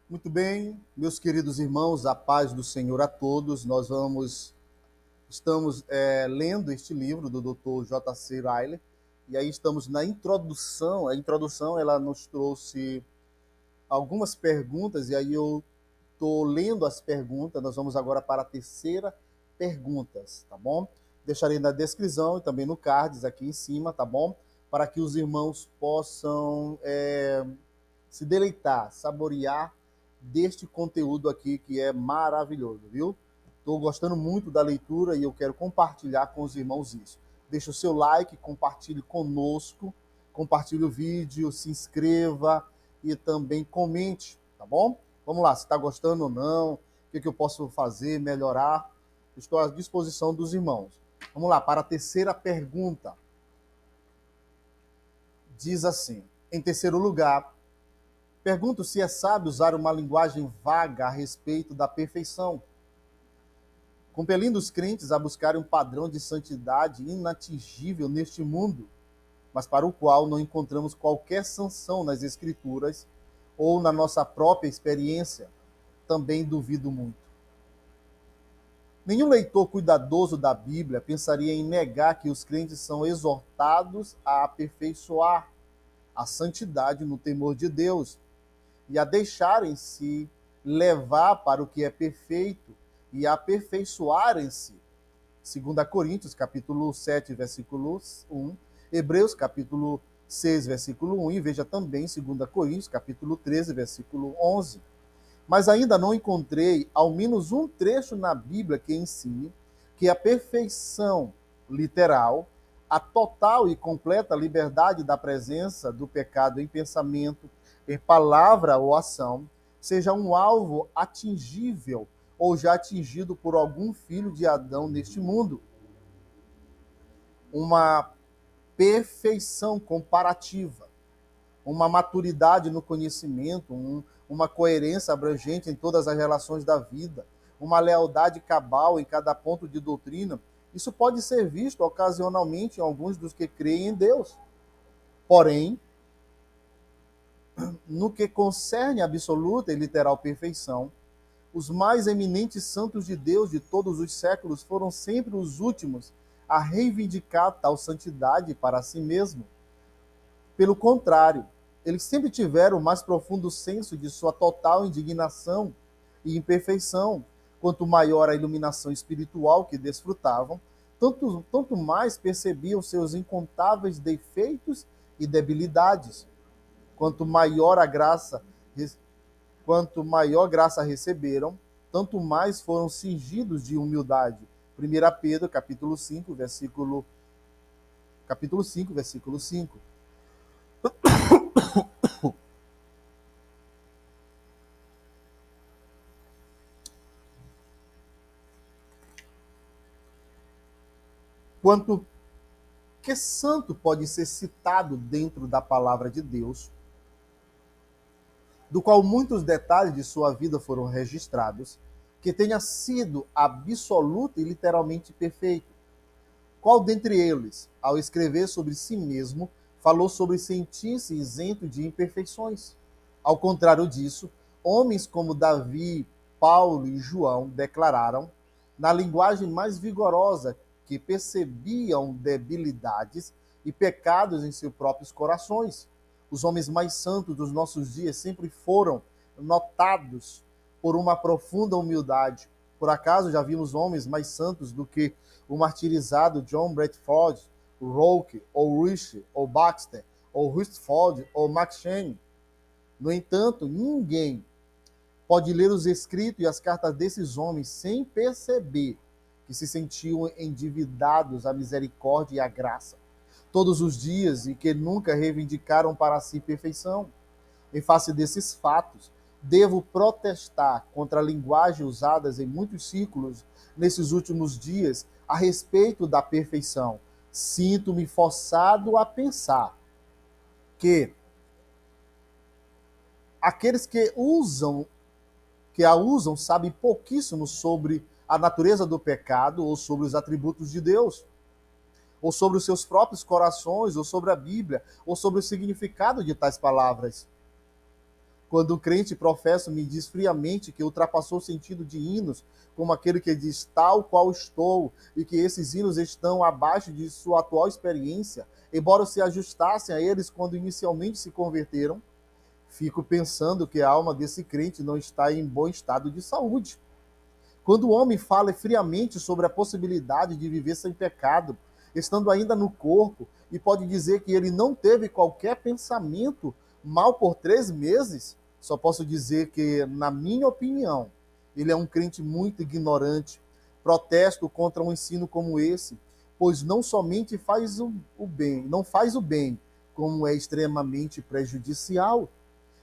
Muito bem, meus queridos irmãos, a paz do Senhor a todos. Estamos lendo este livro do Dr. J.C. Ryle, e aí estamos na introdução. A introdução ela nos trouxe algumas perguntas, e aí eu estou lendo as perguntas. Nós vamos agora para a terceira perguntas, tá bom? Deixarei na descrição e também no cards aqui em cima, tá bom? Para que os irmãos possam se deleitar, saborear deste conteúdo aqui que é maravilhoso, viu? Estou gostando muito da leitura e eu quero compartilhar com os irmãos isso. Deixe o seu like, compartilhe conosco, compartilhe o vídeo, se inscreva e também comente, tá bom? Vamos lá, se está gostando ou não, o que eu posso fazer, melhorar. Estou à disposição dos irmãos. Vamos lá, para a terceira pergunta. Diz assim: em terceiro lugar, pergunto se é sábio usar uma linguagem vaga a respeito da perfeição, compelindo os crentes a buscarem um padrão de santidade inatingível neste mundo, mas para o qual não encontramos qualquer sanção nas Escrituras ou na nossa própria experiência. Também duvido muito. Nenhum leitor cuidadoso da Bíblia pensaria em negar que os crentes são exortados a aperfeiçoar a santidade no temor de Deus e a deixarem-se levar para o que é perfeito e a aperfeiçoarem-se. 2 Coríntios, capítulo 7, versículo 1, Hebreus, capítulo 6, versículo 1, e veja também 2 Coríntios, capítulo 13, versículo 11. Mas ainda não encontrei ao menos um trecho na Bíblia que ensine que a perfeição literal, a total e completa liberdade da presença do pecado em pensamento, em palavra ou ação, seja um alvo atingível ou já atingido por algum filho de Adão neste mundo. Uma perfeição comparativa, uma maturidade no conhecimento, uma coerência abrangente em todas as relações da vida, uma lealdade cabal em cada ponto de doutrina. Isso pode ser visto ocasionalmente em alguns dos que creem em Deus. Porém, no que concerne a absoluta e literal perfeição, os mais eminentes santos de Deus de todos os séculos foram sempre os últimos a reivindicar tal santidade para si mesmo. Pelo contrário, eles sempre tiveram o mais profundo senso de sua total indignação e imperfeição. Quanto maior a iluminação espiritual que desfrutavam, tanto mais percebiam seus incontáveis defeitos e debilidades. Quanto maior a graça, quanto maior graça receberam, tanto mais foram cingidos de humildade. 1 Pedro, capítulo 5, versículo 5. Quanto que santo pode ser citado dentro da palavra de Deus, do qual muitos detalhes de sua vida foram registrados, que tenha sido absoluto e literalmente perfeito? Qual dentre eles, ao escrever sobre si mesmo, falou sobre sentir-se isento de imperfeições? Ao contrário disso, homens como Davi, Paulo e João declararam, na linguagem mais vigorosa, que percebiam debilidades e pecados em seus próprios corações. Os homens mais santos dos nossos dias sempre foram notados por uma profunda humildade. Por acaso já vimos homens mais santos do que o martirizado John Bradford, o Rourke, ou Rich, ou Baxter, ou Rutherford, ou Max Shane? No entanto, ninguém pode ler os escritos e as cartas desses homens sem perceber que se sentiam endividados à misericórdia e à graça todos os dias e que nunca reivindicaram para si perfeição. Em face desses fatos, devo protestar contra a linguagem usada em muitos círculos nesses últimos dias a respeito da perfeição. Sinto-me forçado a pensar que aqueles que a usam sabem pouquíssimo sobre a natureza do pecado ou sobre os atributos de Deus, ou sobre os seus próprios corações, ou sobre a Bíblia, ou sobre o significado de tais palavras. Quando o crente professo me diz friamente que ultrapassou o sentido de hinos, como aquele que diz tal qual estou, e que esses hinos estão abaixo de sua atual experiência, embora se ajustassem a eles quando inicialmente se converteram, fico pensando que a alma desse crente não está em bom estado de saúde. Quando o homem fala friamente sobre a possibilidade de viver sem pecado, estando ainda no corpo, e pode dizer que ele não teve qualquer pensamento mal por 3 meses, só posso dizer que, na minha opinião, ele é um crente muito ignorante. Protesto contra um ensino como esse, pois não somente faz o bem, não faz o bem, como é extremamente prejudicial.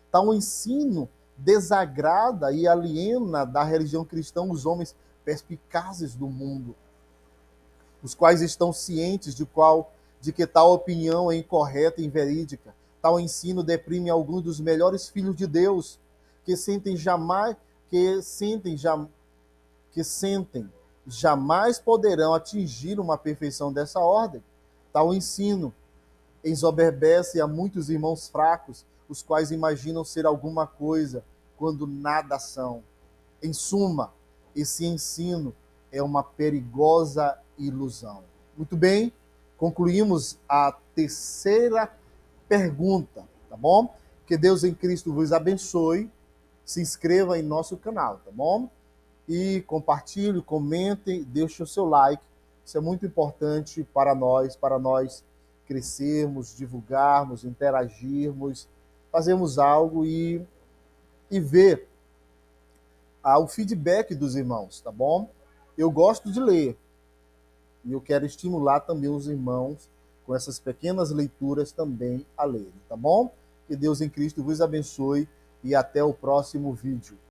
Tal ensino desagrada e aliena da religião cristã os homens perspicazes do mundo, os quais estão cientes de que tal opinião é incorreta e inverídica. Tal ensino deprime alguns dos melhores filhos de Deus, que sentem jamais que sentem, jam, que sentem jamais poderão atingir uma perfeição dessa ordem. Tal ensino ensoberbece a muitos irmãos fracos, os quais imaginam ser alguma coisa quando nada são. Em suma, esse ensino é uma perigosa ilusão. Muito bem, concluímos a terceira pergunta, tá bom? Que Deus em Cristo vos abençoe. Se inscreva em nosso canal, tá bom? E compartilhe, comente, deixe o seu like. Isso é muito importante para nós crescermos, divulgarmos, interagirmos, fazermos algo e ver o feedback dos irmãos, tá bom? Eu gosto de ler e eu quero estimular também os irmãos com essas pequenas leituras também a lerem, tá bom? Que Deus em Cristo vos abençoe e até o próximo vídeo.